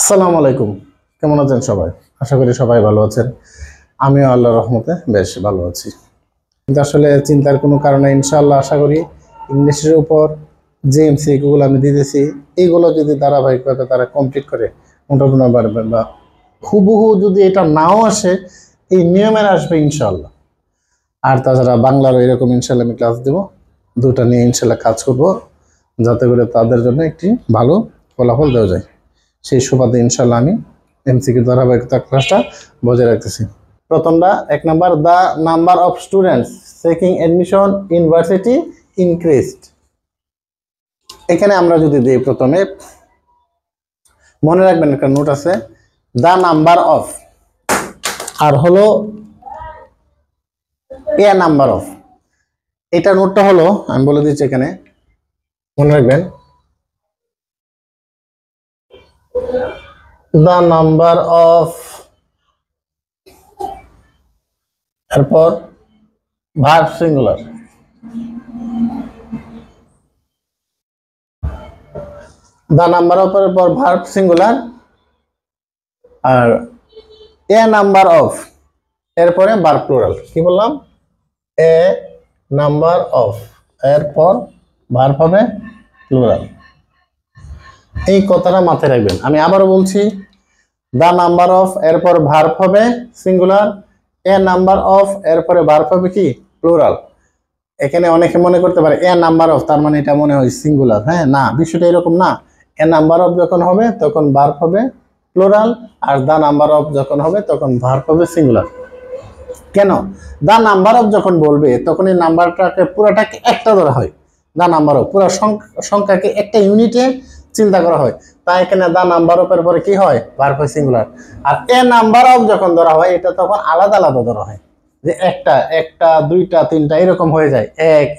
আসসালামু আলাইকুম। কেমন আছেন সবাই? আশা করি সবাই ভালো আছেন। আমিও আল্লাহর রহমতে বেশ ভালো আছি। কিন্তু আসলে চিন্তার কোনো কারণে ইনশাআল্লাহ আশা করি ইংলিশের উপর যে এমসিকিউগুলো আমি দিতেছি এইগুলো যদি ধারাবাহিকভাবে তারা কমপ্লিট করে মোটামুটি পারবে, বা হুবহু যদি এটা নাও আসে এই নিয়মের আসবে ইনশাআল্লাহ। আর তাছাড়া বাংলারও এরকম ইনশাআল্লাহ আমি ক্লাস দেবো, দুটা নিয়ে ইনশাআল্লাহ কাজ করব, যাতে করে তাদের জন্য একটি ভালো ফলাফল দেওয়া যায়। সেই সুবাদে ইনশাআল্লাহ আমি এমসিকিউ ধারাবাহিকতা ক্লাসটা বজায় রাখতেছি। প্রথমটা 1 number, the number of students checking admission university increased. এখানে আমরা যদি দিই, প্রথমে মনে রাখবেন একটা নোট আছে, দ্য নাম্বার অফ আর হলো এ নাম্বার অফ। এটা নোটটা হলো আমি বলে দিচ্ছি, এখানে মনে রাখবেন the number of, এরপর verb singular, the number of এরপর ভার্ব সিঙ্গুলার, আর এ নাম্বার অফ এরপরে ভার্ব প্লুরাল। কি বললাম? এ নাম্বার অফ এরপর ভার্ব হবে প্লুরাল। এই কথাটা মাথায় রাখবেন। আমি আবারও বলছি, দ্য নাম্বার অফ এরপর ভার্ব হবে সিঙ্গুলার, এ নাম্বার অফ এরপরে ভার্ব হবে কি প্লুরাল। এখানে অনেকে মনে করতে পারে এ নাম্বার অফ তার মানে এটা মনে হয় সিঙ্গুলার। হ্যাঁ, না, বিষয়টা এরকম না। এ নাম্বার অফ যখন হবে তখন ভার্ব হবে plural, are the number of যখন হবে তখন ভার্ব হবে সিঙ্গুলার। কেন? দ্য নাম্বার অফ যখন বলবে তখন এই নাম্বারটাকে পুরাটাকে একটা ধরা হয়। দ্য নাম্বার অফ পুরো সংখ্যাকে একটা ইউনিটে চিন্তা করা হয়, তাই এখানে দ্য নাম্বার অফ এর পরে কি হয়? ভার্ব হয় সিঙ্গুলার। আর এ নাম্বার অফ যখন ধরা হয় এটা তখন আলাদা আলাদা ধরা হয়, যে একটা দুইটা তিনটা এরকম হয়ে যায়,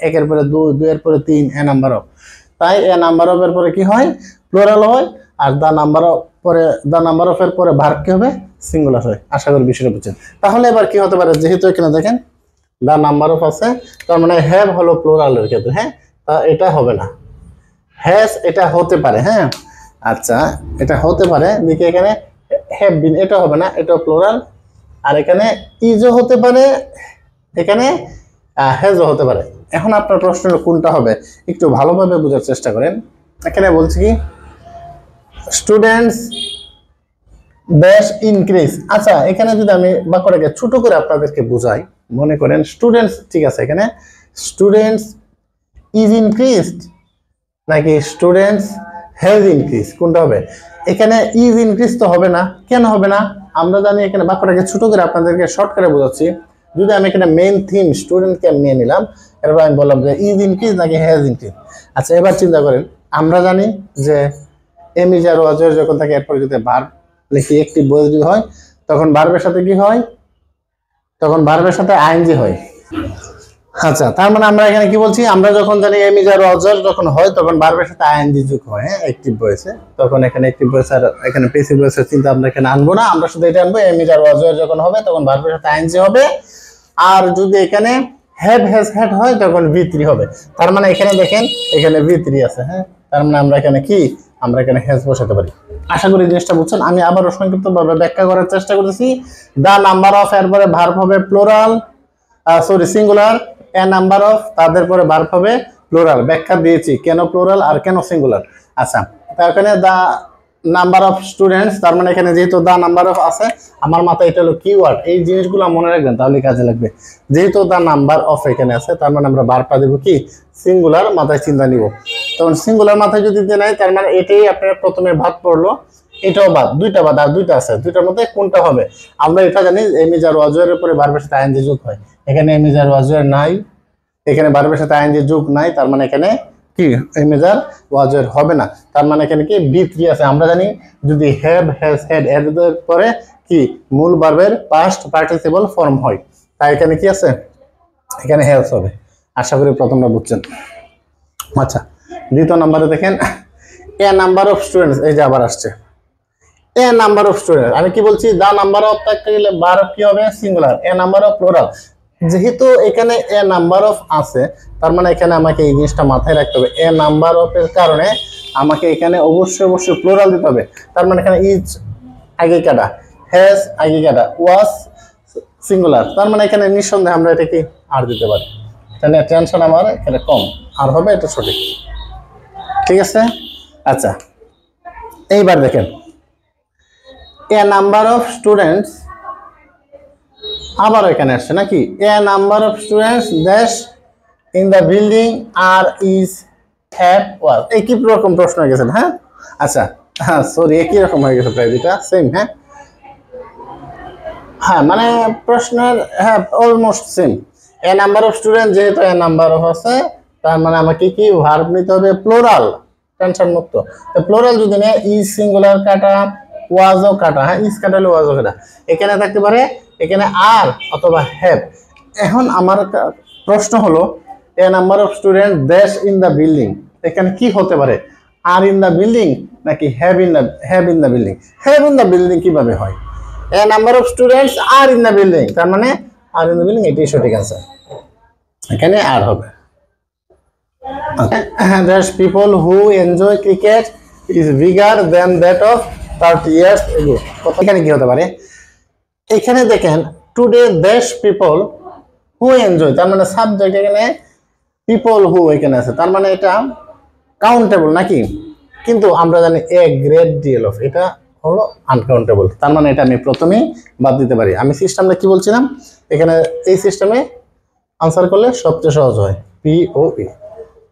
একের পরে দুই, দুইয়ের পরে তিন, এ নাম্বার অফ। তাই এ নাম্বার অফ এর পরে কি হয়? প্লুরাল হয়। আর দ্য নাম্বার অফ পরে, দ্য নাম্বার অফ এর পরে ভার্ব কি হবে? সিঙ্গুলার হয়। আশা করি বিষয়টা বুঝছেন। তাহলে এবার কি হতে পারে? যেহেতু এখানে দেখেন দ্য নাম্বার অফ আছে, তার মানে হ্যাভ হলো প্লুরালের ক্ষেত্রে। হ্যাঁ, তা এটা হবে না। হ্যাজ এটা হতে পারে। হ্যাঁ, আচ্ছা, এটা হতে পারে। দেখি এখানে হ্যাভ বিন, এটা হবে না, এটা প্লুরাল। আর এখানে ইজও হতে পারে, এখানে হ্যাজও হতে পারে। এখন আপনার প্রশ্ন কোনটা হবে একটু ভালোভাবে বোঝার চেষ্টা করেন। এখানে বলছি কি স্টুডেন্টস ড্যাশ ইনক্রিজ। আচ্ছা, এখানে যদি আমি বাক্যটাকে ছোট করে আপনাদেরকে বুঝাই, মনে করেন স্টুডেন্টস, ঠিক আছে, এখানে স্টুডেন্টস ইজ ইনক্রিজড নাকি স্টুডেন্টস হ্যাজ ইনক্রিজ, কোনটা হবে? এখানে ইজ ইনক্রিজ তো হবে না। কেন হবে না? আমরা জানি এখানে বাক্যটাকে ছোট করে আপনাদেরকে শর্ট করে বোঝাচ্ছি। যদি আমি এখানে মেইন থিম স্টুডেন্টকে আমি নিয়ে নিলাম, এরপর আমি বললাম যে ইজ ইনক্রিজ নাকি হ্যাজ ইনক্রিজ। আচ্ছা, এবার চিন্তা করেন, আমরা জানি যে এম ইজ আর ওয়াজ যখন থাকে এরপরে যদি ভার্ব লিখি একটি বই যদি হয় তখন ভার্বের সাথে কি হয়? তখন ভার্বের সাথে আইএনজি হয়। আচ্ছা, তার মানে আমরা এখানে কি বলছি? আমরা যখন জানি এম ইজ আর ওয়াজ যখন হয় তখন ভার্বের সাথে আইএনজি যোগ হয়। হ্যাঁ, অ্যাক্টিভ ভয়েসে, তখন এখানে অ্যাক্টিভ ভয়েস আর এখানে প্যাসিভ ভয়েসের চিন্তা আমরা এখানে আনবো না। আমরা শুধু এটা আনবো, এম ইজ আর ওয়াজ যখন হবে তখন ভার্বের সাথে আইএনজি হবে। আর যদি এখানে হ্যাভ হ্যাজ হ্যাড হয় তখন V3 হবে। তার মানে এখানে দেখেন এখানে V3 আছে। হ্যাঁ, তার মানে আমরা এখানে কি, আমরা এখানে হ্যাজ বসাতে পারি। আশা করি জিনিসটা বুঝছেন। আমি আবারও সংক্ষিপ্তভাবে ব্যাখ্যা করার চেষ্টা করতেছি। দ্য নাম্বার অফ এরপরে ভার্ব হবে plural, singular. A number of তাদের পরে ভার্ব হবে প্লুরাল। ব্যাখ্যা দিয়েছি কেন প্লুরাল আর কেন সিঙ্গুলার। আচ্ছা, তার এখানে দ্য নাম্বার অফ স্টুডেন্টস, তার মানে এখানে যেহেতু দ্য নাম্বার অফ আছে, আমার মাথায় এটা হলো কিওয়ার্ড। এই জিনিসগুলো মনে রাখবেন, তাহলে কাজে লাগবে। যেহেতু দ্য নাম্বার অফ এখানে আছে, তার মানে আমরা ভার্বটা দেব কি সিঙ্গুলার, মাথায় চিন্তা নিব। তখন সিঙ্গুলার মাথায় যদি দিতে নাই, তার মানে এটাই আপনার প্রথমে ভাত পড়লো, এটাও বাদ, দুইটা বাদ, আর দুইটা আছে। দুইটার মধ্যে কোনটা হবে? আমরা এটা জানি এম ইজ আর ওয়াজ এর উপরে ভার্বের সাথে আইএনজি যোগ হয়। এখানে এম ইজ আর ওয়াজ নাই, এখানে ভার্বের সাথে আইএনজি যোগ নাই, তার মানে এখানে কি এম ইজ আর ওয়াজ হবে না। তার মানে এখানে কি V3 আছে। আমরা জানি যদি হ্যাভ হ্যাজ হ্যাড এর পরে কি মূল ভার্বের পাস্ট পার্টিসিপল ফর্ম হয়, তাই এখানে কি আছে? এখানে হ্যাজ হবে। আশা করি প্রথমটা বুঝছেন। আচ্ছা, দ্বিতীয় নম্বরে দেখেন এ নাম্বার অফ স্টুডেন্টস, এই যে আবার আসছে এ নাম্বার অফ স্টুডেন্টস। আমি কি বলছি? দ্য নাম্বার অফ থাকতে গেলে ভার্ব কি হবে? Singular. A number of plural. যেহেতু এখানে এ নাম্বার অফ আছে, তার মানে এখানে আমাকে এই জিনিসটা মাথায় রাখতে হবে, এ নাম্বার অফ এর কারণে আমাকে এখানে অবশ্যই প্লুরাল দিতে হবে। তার মানে এখানে ইজ আগে কাটা, হ্যাজ আগে কাটা, ওয়াজ সিঙ্গুলার, তার মানে এখানে নিঃসন্দেহে আমরা এটাকে আর দিতে পারি। এটা নিয়ে টেনশন আমার এখানে কম, আর হবে এটা সঠিক। ঠিক আছে, আচ্ছা এইবার দেখেন, এ নাম্বার অফ স্টুডেন্টস, আবার এখানে আসছে নাকি, a number of students dash in the building are is have was, একই রকম প্রশ্ন হয়ে গেছে। হ্যাঁ আচ্ছা, হ্যাঁ সরি, একই রকম হয়ে গেছে প্রায় দুটা সেম। হ্যাঁ হ্যাঁ মানে প্রশ্নের হ্যাঁ almost same. A number of student, যেহেতু এ নাম্বার অফ আছে, তার মানে আমাকে কি ভার্ব নিতে হবে প্লুরাল, টেনশন মুক্ত। তো প্লুরাল যদি নেই, ইজ সিঙ্গুলার কাটা, ওয়াজও কাটা, হ্যাঁ ইজ কাটালে ওয়াজও কাটা, এখানে থাকতে পারে এখানে আর অথবা হ্যাভ। এখন আমার প্রশ্ন হলো, a number of student dash in the building, এখানে কি হতে পারে, আর ইন দ্য বিল্ডিং নাকি have in the building? Have in the building কিভাবে হয়? A number of students are in the building, তার মানে are in the building, এটাই সঠিক आंसर। এখানে আর হবে। There's people who enjoy cricket is bigger than that of 30 years ago। এখানে কি হতে পারে? এখানে দেখেন today there's people who enjoy, তার মানে সাবজেক্ট এখানে people who এখানে আছে, তার মানে এটা কাউন্টেবল নাকি? কিন্তু আমরা জানি a great deal of, এটা হলো আনকাউন্টেবল, তার মানে এটা আমি প্রথমেই বাদ দিতে পারি। আমি সিস্টেমটা কি বলছিলাম, এখানে এই সিস্টেমে আনসার করলে সবচেয়ে সহজ হয়, POE,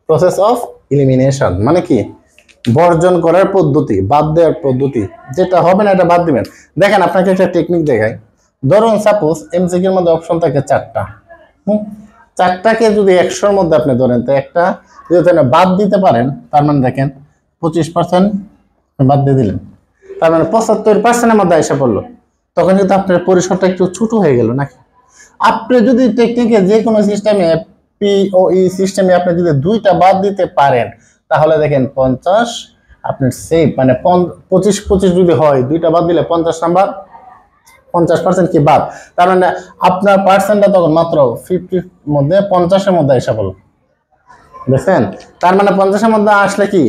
প্রসেস অফ এলিমিনেশন, মানে কি বর্জন করার পদ্ধতি, বাদ দেওয়ার পদ্ধতি, যেটা হবে না এটা বাদ দিবেন। দেখেন আপনাকে একটা টেকনিক দেখাই, ধরুন সাপোজ এমসিকিউর মধ্যে অপশন থাকে 4টা, চারটাকে যদি 100-র মধ্যে আপনি ধরেন, তো একটা যদি বাদ দিতে পারেন, তার মানে দেখেন 25% বাদ দিয়ে দিলেন, তার মানে 75%-এর মধ্যে এসে পড়লো, তখন কিন্তু আপনার পরিসরটা একটু ছোট হয়ে গেল নাকি? আপনি যদি টেকনিকে যে কোনো সিস্টেমে, POE সিস্টেমে আপনি যদি 2টা বাদ দিতে পারেন, তাহলে দেখেন 50 আপনার সেভ, মানে 25-25 যদি হয়, 2টা বাদ দিলে 50 নাম্বার, 50% কি বাদ, তার মানে আপনার পার্সেন্টটা তখন মাত্র 50-র মধ্যে 50-এর মধ্যে এসে পড়লো, দেখছেন? তার মানে 50-এর মধ্যে আসলে কি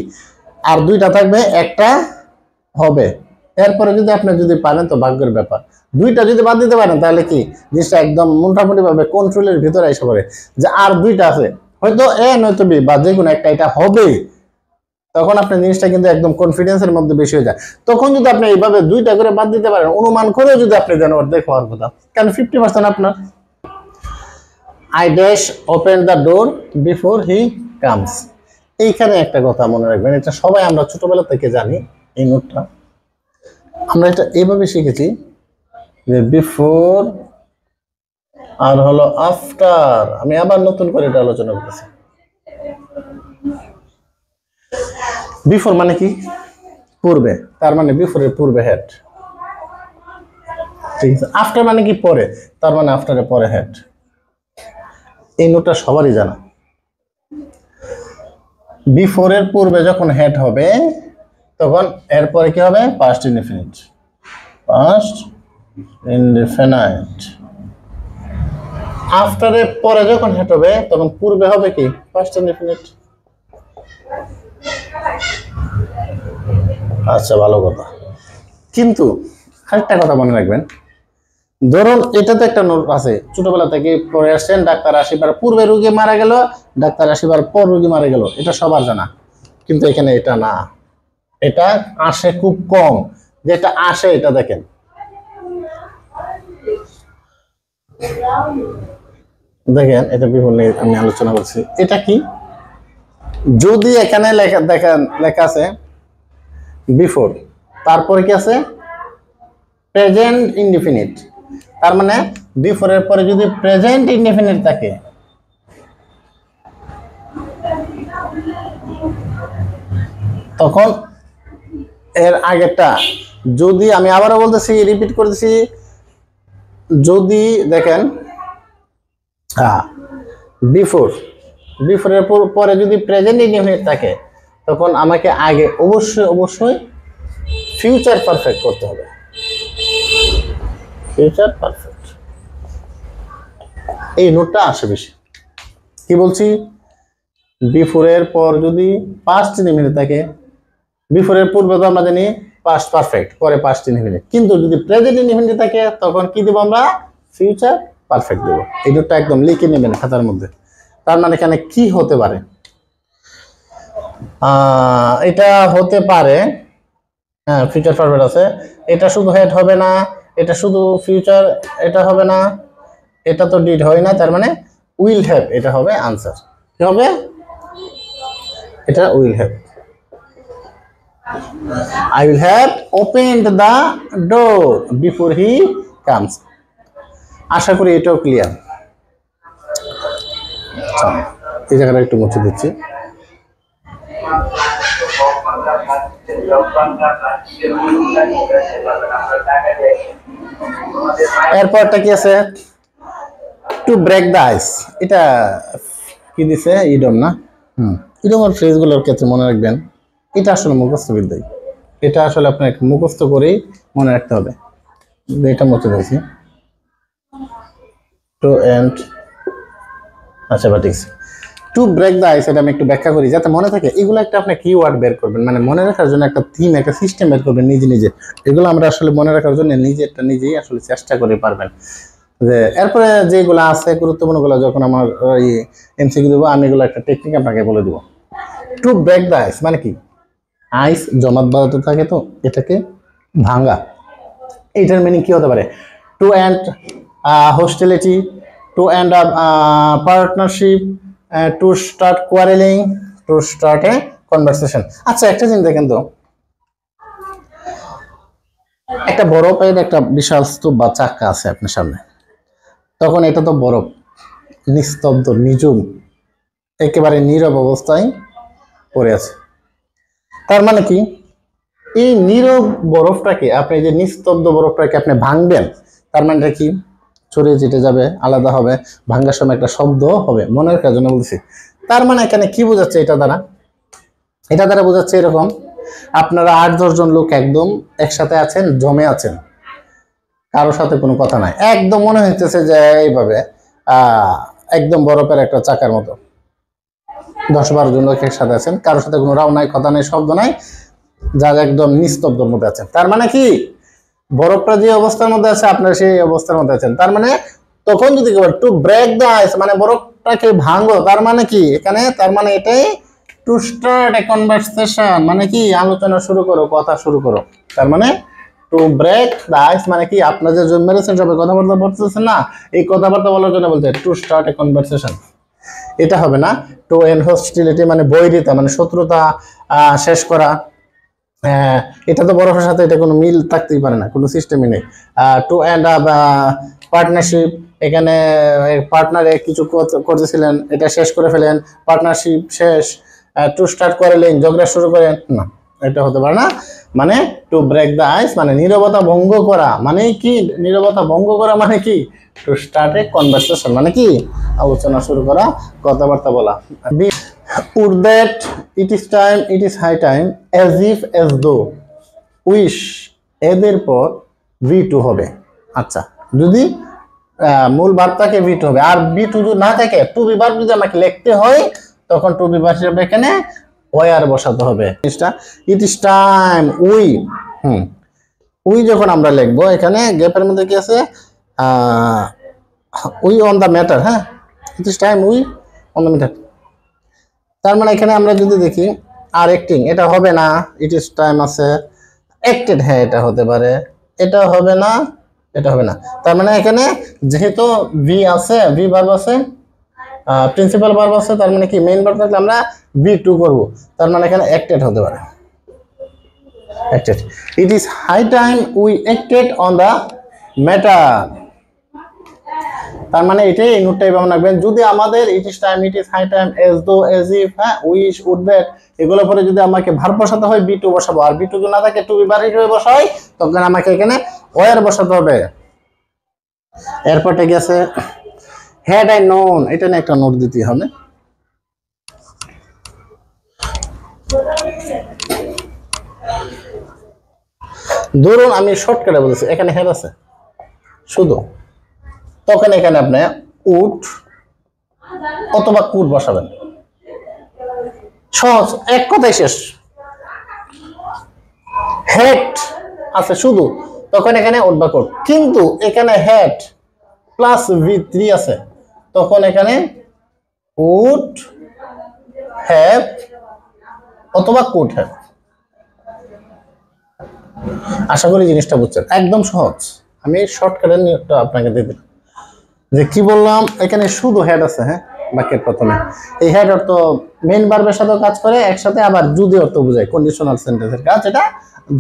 আর 2টা থাকবে, একটা হবে। এরপরে যদি আপনি যদি পারেন তো ভাগ্যের ব্যাপার, 2টা যদি বাদ দিতে পারেন, তাহলে কি জিনিসটা একদম মোটামুটি ভাবে কন্ট্রোলের ভিতরে এসে পড়ে, যে আর 2টা আছে, হয়তো এ নয়তো বি বা যে কোনো একটা এটা হবে, তখন আপনার জিনিসটা কিন্তু একদম কনফিডেন্সের মধ্যে বেশি হয়ে যায়। তখন যদি আপনি এইভাবে 2টা করে বাদ দিতে পারেন, অনুমান করে যদি আপনি দেন, অর্ধেক হওয়ার কথা, কারণ 50% আপনার। I dash open the door before he comes, এইখানে একটা কথা মনে রাখবেন, এটা সবাই আমরা ছোটবেলা থেকে জানি, এই নোটটা আমরা এটা এইভাবে শিখেছি যে বিফোর আর হলো আফটার। আমি আবার নতুন করে এটা আলোচনা করতেছি। বিফোর মানে কি পূর্বে, তার মানে বিফোরের পূর্বে হেড, ঠিক আছে। আফটার মানে কি পরে, তার মানে আফটারের পরে হেড। এই নোটটা সবারই জানা। বিফোরের পূর্বে যখন হেড হবে, তখন এরপরে কি হবে, পাস্ট ইনডিফিনিট, পাস্ট ইনডিফিনাইট। আফটারের পরে যখন হেড হবে, তখন পূর্বে হবে কি, পাস্ট ইনডিফিনিট। আচ্ছা ভালো কথা, কিন্তু আরেকটা কথা মনে রাখবেন, ধরুন এটা তো একটা নোট আছে, ছোটবেলা থেকে পড়ে আসছেন, ডাক্তার আসিবার পূর্বে রোগী মারা গেল, ডাক্তার আসিবার পর রোগী মারা গেল, এটা সবার জানা। কিন্তু এখানে এটা না, এটা আসে খুব কম, যেটা আসে এটা দেখেন, দেখেন এটা বিভিন্ন আমি আলোচনা করছি। এটা কি, যদি এখানে লেখা দেখেন, লেখা আছে বিফোর, তারপরে কি আছে প্রেজেন্ট ইনডিফিনিট, তার মানে বিফোরের পরে যদি প্রেজেন্ট ইনডিফিনিট থাকে, তখন এর আগেরটা, যদি আমি আবারও বলতেছি, রিপিট করতেছি, যদি দেখেন বিফোর, বিফোরের পরে যদি প্রেজেন্ট ইনডিফিনিট থাকে, তখন আমাকে আগে অবশ্যই ফিউচার পারফেক্ট করতে হবে, ফিউচার পারফেক্ট। এই নোটটা আসে বেশি। কি বলছি, বিফোর এর পর যদি পাস্ট ইনডিফিনিট থাকে, বিফোর এর পূর্বে তো আমরা জানি পাস্ট পারফেক্ট, পরে পাস্ট ইনডিফিনিট, কিন্তু যদি প্রেজেন্ট ইনডিফিনিট থাকে তখন কি দেব আমরা, ফিউচার পারফেক্ট দেব। এই দুটো একদম লিখে নেবেন খাতার মধ্যে। তার মানে এখানে কি হতে পারে, এটা হতে পারে, হ্যাঁ ফিউচার পারফেক্ট আছে, এটা শুধু হেড হবে না, এটা শুধু ফিউচার এটা হবে না, এটা তো ডিড হয় না, তার মানে উইল হ্যাভ এটা হবে আনসার। কি হবে, এটা will have. I will have opened the door before he comes. আশা করি এটাও ক্লিয়ার। এই জায়গাটা একটু মুছে দিচ্ছি। এরপরটা কি আছে, টু ব্রেক দ্য আইস, এটা কি দিছে, ইডম না, ইডমের ফ্রেজগুলোর ক্ষেত্রে মনে রাখবেন এটা আসলে মুখস্থ বিদ্যাই, এটা আসলে আপনার মুখস্থ করেই মনে রাখতে হবে। এটা মুছে দিয়েছি, টু এন্ড, আচ্ছা বা ঠিক আছে, টু ব্রেক দ্য আইস এটা আমি একটু ব্যাখ্যা করি যাতে মনে থাকে। এগুলো একটা আপনি কিওয়ার্ড বের করবেন, মানে মনে রাখার জন্য একটা থিম, একটা সিস্টেম বের করবেন নিজে নিজে। এগুলো আমরা আসলে মনে রাখার জন্য নিজেই আসলে চেষ্টা করে পারবেন। যে এরপরে যেগুলো আছে গুরুত্বপূর্ণগুলো যখন আমার ওই এমসিকিউ দেবো, আমি এগুলো একটা টেকনিক আপনাকে বলে দেবো। টু ব্রেক দ্য আইস মানে কি, আইস জমাট বাঁধাতে থাকে তো এটাকে ভাঙা। এটার মিনিং কি হতে পারে, to end hostility, to end partnership, to start quarrelling, to start a conversation. আচ্ছা একটা জিনিস দেখেন তো, একটা বরফের একটা বিশাল স্তূপ বা চাক্কা আছে আপনার সামনে, তখন এটা তো বরফ, নিস্তব্ধ, নিঝুম, একেবারে নীরব অবস্থায় পড়ে আছে। তার মানে কি, এই নীরব বরফটাকে আপনি, যে নিস্তব্ধ বরফটাকে আপনি ভাঙবেন, তার মানে কি, ছড়িয়ে যেতে যাবে, আলাদা হবে, ভাঙার সময় একটা শব্দ হবে, মনে রাখার জন্য বলছি। তার মানে এখানে কি বোঝাচ্ছে, এটা দ্বারা বোঝাচ্ছে এরকম, আপনারা 8-10 জন লোক একদম একসাথে আছেন, জমে আছেন, কারোর সাথে কোনো কথা নাই, একদম মনে হইতেছে যে এইভাবে একদম বরফের একটা চাকার মতো 10-12 জন লোক একসাথে আছেন, কারোর সাথে কোনো রাও নাই, কথা নাই, শব্দ নাই, যারা একদম নিস্তব্ধর মধ্যে আছেন। তার মানে কি, বরফটা যে অবস্থার মধ্যে আছে আপনারা সেই অবস্থার মধ্যে আছেন। তার মানে তখন যদি টু ব্রেক দ্য আইস মানে বরফটাকে ভাঙো, তার মানে কি এখানে, তার মানে এটাই টু স্টার্ট এ কনভারসেশন, মানে কি আলোচনা শুরু করো, কথা শুরু করো। তার মানে টু ব্রেক দ্য আইস মানে কি, আপনারা যে জন্মে রয়েছেন সবাই কথাবার্তা বলতেছেন না, এই কথাবার্তা বলার জন্য বলতে টু স্টার্ট এ কনভারসেশন। এটা হবে না টু এন্ড হোস্টিলিটি মানে বৈরিতা, মানে শত্রুতা শেষ করা, এটা তো বরফের সাথে এটা কোনো মিল থাকতেই পারে না, কোনো সিস্টেমই নেই। টু এন্ড পার্টনারশিপ, এখানে পার্টনারে কিছু করতেছিলেন, এটা শেষ করে ফেলেন, পার্টনারশিপ শেষ। টু স্টার্ট করেলেন, ঝগড়া শুরু করেন, না এটা হতে পারে না। মানে টু ব্রেক দ্য আইস মানে নীরবতা ভঙ্গ করা, মানে কি নীরবতা ভঙ্গ করা মানে কি, টু স্টার্ট এ কনভারসেশন মানে কি আলোচনা শুরু করা, কথাবার্তা বলা। Would that it is time, it is high time, as if, as though, wish, এদের পর V2 হবে। আচ্ছা যদি মূল ভার্বটাকে V2 হবে, আর V2 যদি না থাকে, টু বি ভার্ব যদি আমাকে লিখতে হয় তখন টু বি ভার্ব হিসেবে এখানে ওয়ার বসাতে হবে। ইট ইজ টাইম উই যখন আমরা লিখবো, এখানে গ্যাপের মধ্যে কি আছে, উই অন দ্য ম্যাটার, হ্যাঁ ইট is time we on the matter. তার মানে এখানে আমরা যদি দেখি আর অ্যাক্টিং, এটা হবে না, ইট ইজ টাইম আছে, অ্যাক্টেড, হ্যাঁ এটা হতে পারে, এটা হবে না, এটা হবে না। তার মানে এখানে যেহেতু ভি আছে, ভি ভার্ব আছে, প্রিন্সিপাল ভার্ব আছে, তার মানে কি মেইন ভার্ব থাকলে আমরা V2 করব। তার মানে এখানে অ্যাক্টেড হতে পারে, acted. It is high time we acted on the matter. তার মানে এটাই এই নোটটাই মনে রাখবেন। যদি আমাদের it is time, it is high time, as though, as if, হ্যাঁ উইশ, উড দ্যাট, এগুলো পরে যদি আমাকে ভার্ব বসাতে হয় V2 বসাবো, আর V2 যদি না থাকে টু বি ভার্ব হিসেবে বসাই, তখন আমাকে এখানে ওয়ার বসাতে হবে। এরপরটা গেছে হ্যাড আই নোন, এটা নিয়ে একটা নোট দিতে হবে। ধরুন আমি শর্টকাটে বলেছি, এখানে হ্যাড আছে শুধু, তখন এখানে আপনি উড অথবা কুড বসাবেন। সহজ, এক কথাই শেষ। হেড আছে শুধু, তখন এখানে উড বা কুড। কিন্তু এখানে হেড প্লাস V3 আছে, তখন এখানে উড হ্যাভ অথবা কুড হ্যাভ। আশা করি জিনিসটা বুঝছেন, একদম সহজ। আমি শর্টকাটের নিয়মটা আপনাকে দিয়ে দিলাম। যে কি বললাম, এখানে শুধু হেড আছে, হ্যাঁ বাক্যের প্রথমে। এই হেড অর্থ মেইন ভার্বের সাথে কাজ করে একসাথে, আবার যদি অর্থ বোঝায় কন্ডিশনাল সেন্টেন্সের কাজ। এটা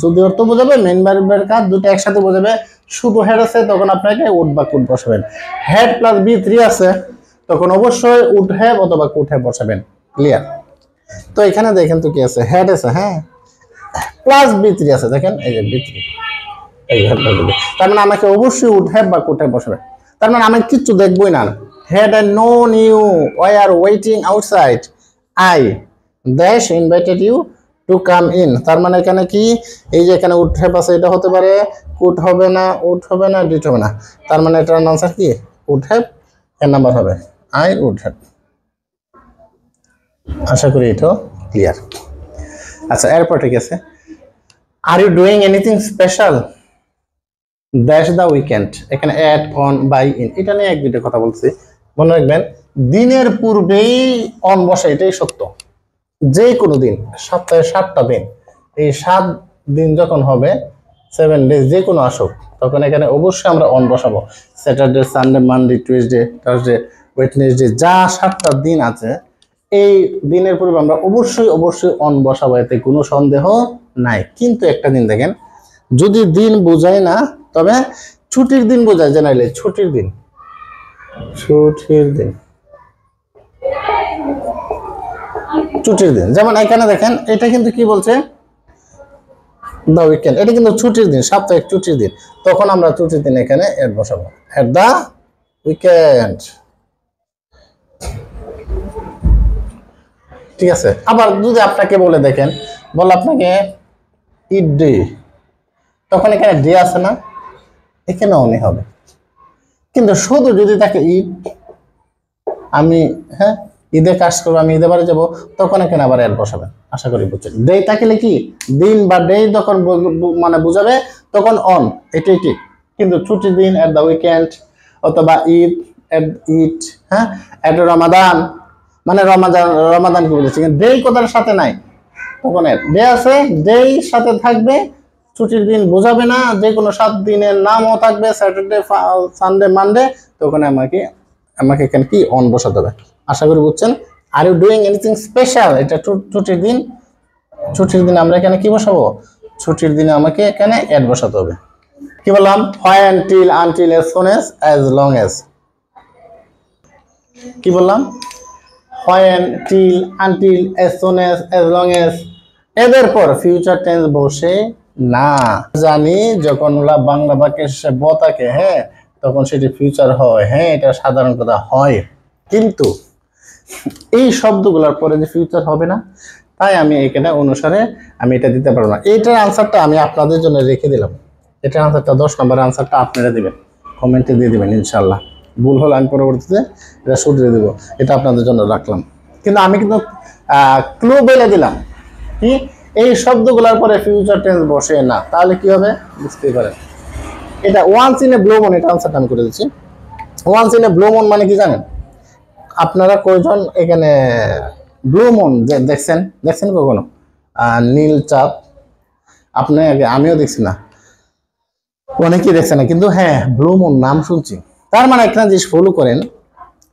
যদি অর্থ বোঝাবে, মেইন ভার্বের কাজ, দুটো একসাথে বোঝাবে। শুধু হেড আছে, তখন আপনাকে উড বা কুড বসাবেন। হেড প্লাস V3 আছে, তখন অবশ্যই উড হ্যাভ অথবা কুড হ্যাভ বসাবেন। ক্লিয়ার? তো এখানে দেখেন তো কি আছে, হেড আছে, হ্যাঁ, প্লাস V3 আছে, দেখেন এই যে V3, এই হেডগুলো। তার মানে আমাকে অবশ্যই উড হ্যাভ বা কুড হ্যাভ বসাবে। তার মানে আমি কিচ্ছু দেখবই না। Had I known you were waiting outside, I dash invited you to come in. তার মানে এখানে কি, এই যে এখানে উড হ্যাভ আছে, এটা হতে পারে, কুড হবে না, উড হবে না, ডিড হবে না। তার মানে এটার আনসার কি, উড হ্যাভ এর নাম্বার হবে I would have। আশা করি এটা ক্লিয়ার। আচ্ছা, এরপর ঠিক আছে, are you doing anything special dash the weekend. এখানে অ্যাট, অন, বাই, ইন, এটা নিয়ে এক দুটো কথা বলছি, মনে রাখবেন। দিনের পূর্বেই অন বসে, এটাই সত্য। যে কোনো দিন, সপ্তাহে 7টা দিন, এই 7 দিন যখন হবে, 7 ডেজ যে কোনো আসুক, তখন এখানে অবশ্যই আমরা অন বসাবো। Saturday, Sunday, Monday, Tuesday, Thursday, Wednesday, যা 7টা দিন আছে, এই দিনের পূর্বে আমরা অবশ্যই অন বসাবো, এতে কোনো সন্দেহ নাই। কিন্তু একটা দিন দেখেন, যদি দিন বোঝায় না, তবে ছুটির দিন বোঝায়, জেনারেলি ছুটির দিন, ছুটির দিন, ছুটির দিন। যেমন এখানে দেখেন, এটা কিন্তু কি বলছে, দ্য উইকেন্ড, এটা কিন্তু ছুটির দিন, সাপ্তাহিক ছুটির দিন, তখন আমরা ছুটির দিন এখানে এড বসাবো, এট দ্য উইকেন্ড। ঠিক আছে? আবার যদি আপনাকে বলে, দেখেন বল আপনাকে ইট ডে, তখন এখানে ডে আছে না, এখানে অনই হবে। কিন্তু শুধু যদি তাকে ঈদ, আমি হ্যাঁ ঈদে কাজ করবো, আমি ঈদে বাড়ি যাবো, তখন এখানে আবার অ্যাড বসাবেন। আশা করি বুঝছেন। ডে থাকলে কি, দিন বা ডে যখন মানে বুঝাবে, তখন অন, এটাই ঠিক। কিন্তু ছুটির দিন এট দ্য উইকেন্ড, অথবা ঈদ এট ঈদ, হ্যাঁ, এট রমাদান, মানে রমাদান কি বলেছি, ডে কথার সাথে নাই, তখন ডে আছে, ডে সাথে থাকবে, ছুটির দিন বোঝাবে না, যে কোনো 7 দিনের নামও থাকবে, স্যাটারডে, সানডে, মানডে, তখন আমাকে এখানে কি অন বসাতে হবে। আশা করি বুঝছেন। Are you doing anything special, এটা ছুটির দিন, ছুটির দিন আমরা এখানে কি বসাবো, ছুটির দিনে আমাকে এখানে অ্যাড বসাতে হবে। কি বললাম, when, till, until, as soon as long as। কি বললাম, when, till, until, as soon as long as, এদের পর ফিউচার টেন্স বসে না। জানি যখন বাংলা বাক্যের শেষে ব থাকে, হ্যাঁ, তখন সেটি ফিউচার হয়, হ্যাঁ, এটা সাধারণ কথা হয়। কিন্তু এই শব্দগুলোর পরে যে ফিউচার হবে না, তাই আমি এখানে অনুসারে আমি এটা দিতে পারবো না। এইটার আনসারটা আমি আপনাদের জন্য রেখে দিলাম। এটার আনসারটা 10 নম্বরের আনসারটা আপনারা দিবেন, কমেন্টে দিয়ে দিবেন ইনশাল্লাহ। ভুল হলে আমি পরবর্তীতে এটা শুধরে দেবো, এটা আপনাদের জন্য রাখলাম। কিন্তু আমি কিন্তু ক্লু বলে দিলাম, কি এই শব্দগুলোর পরে ফিউচার টেন্স বসে না, তাহলে কি হবে বুঝতেই পারেন। এটা once in a blue moon, এটা আনসারটা আমি করে দিচ্ছি। Once in a blue moon মানে কি জানেন? আপনারা কয়জন এখানে ব্লু মুন দেখছেন কখনো? নীল চাঁদ, আপনি আমিও দেখছি না, অনেকেই দেখছে না, কিন্তু হ্যাঁ ব্লু মুন নাম শুনছি। তার মানে একটা জিনিস ফলো করেন,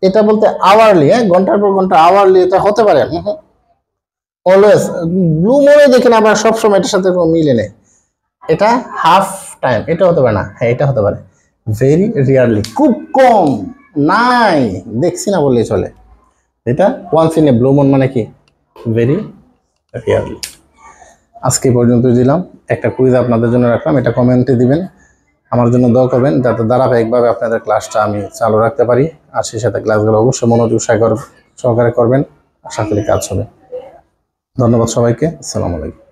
এটা বলতে আওয়ারলি, হ্যাঁ, ঘন্টার পর ঘন্টা, আওয়ারলি এটা হতে পারে, অলওয়েজ ব্লু মুনে দেখেন, আবার সবসময় এটার সাথে কোনো মিলে নেই। এটা হাফ টাইম, এটা হতে পারে না, হ্যাঁ এটা হতে পারে ভেরি রিয়ারলি, খুব কম, নাই, দেখছি না বললেই চলে। এটা once in a blue moon মানে কি, ভেরি রিয়ারলি। আজকে পর্যন্ত দিলাম, একটা কুইজ আপনাদের জন্য রাখলাম, এটা কমেন্টে দিবেন, আমার জন্য দোয়া করবেন, যাতে ধারাবাহিকভাবে আপনাদের ক্লাসটা আমি চালু রাখতে পারি। আর সেই সাথে ক্লাসগুলো অবশ্যই মনোযোগ সহকারে করবেন, আশা করি কাজ হবে। ধন্যবাদ সবাইকে, আসসালামু আলাইকুম।